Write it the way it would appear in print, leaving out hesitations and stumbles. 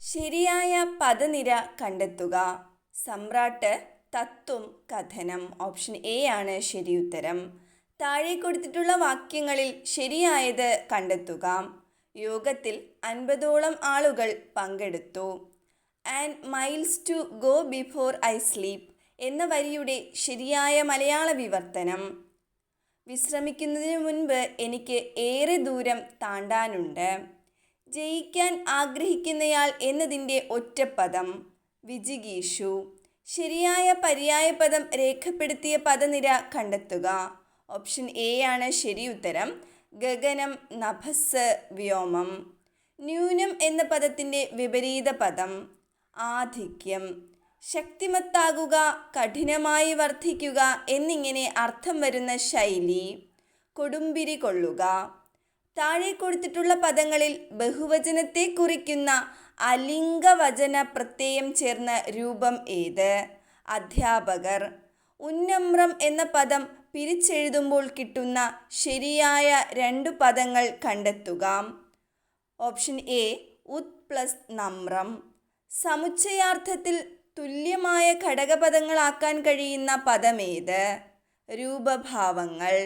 ശരിയായ പദനിര കണ്ടെത്തുക. സമ്രാട്ട്, തത്വം, കഥനം. ഓപ്ഷൻ എ ആണ് ശരിയുത്തരം. താഴെ കൊടുത്തിട്ടുള്ള വാക്യങ്ങളിൽ ശരിയായത് കണ്ടെത്തുക. യോഗത്തിൽ 50ഓളം ആളുകൾ പങ്കെടുത്തു. And miles to go before I sleep എന്ന വരിയുടെ ശരിയായ മലയാള വിവർത്തനം: വിശ്രമിക്കുന്നതിനു മുൻപ് എനിക്ക് ഏറെ ദൂരം താണ്ടാനുണ്ട്. ജയിക്കാൻ ആഗ്രഹിക്കുന്നയാൾ എന്നതിൻ്റെ ഒറ്റപ്പദം: വിജിഗീഷു. ശരിയായ പര്യായപദം രേഖപ്പെടുത്തിയ പദനിര കണ്ടെത്തുക. ഓപ്ഷൻ എ ആണ് ശരിയുത്തരം. ഗഗനം, നഭസ്, വ്യോമം. ന്യൂനം എന്ന പദത്തിൻ്റെ വിപരീത പദം: ആധിക്യം. ശക്തിമത്താകുക, കഠിനമായി വർദ്ധിക്കുക എന്നിങ്ങനെ അർത്ഥം വരുന്ന ശൈലി: കൊടുമ്പിരി കൊള്ളുക. താഴെ കൊടുത്തിട്ടുള്ള പദങ്ങളിൽ ബഹുവചനത്തെ കുറിക്കുന്ന അലിംഗവചന പ്രത്യയം ചേർന്ന രൂപം ഏത്? അധ്യാപകർ. ഉന്നമ്രം എന്ന പദം പിരിച്ചെഴുതുമ്പോൾ കിട്ടുന്ന ശരിയായ 2 പദങ്ങൾ കണ്ടെത്തുക. ഓപ്ഷൻ എ ഉത് പ്ലസ് നമ്രം. സമുച്ചയാർത്ഥത്തിൽ തുല്യമായ ഘടകപദങ്ങളാക്കാൻ കഴിയുന്ന പദമേത്? രൂപഭാവങ്ങൾ.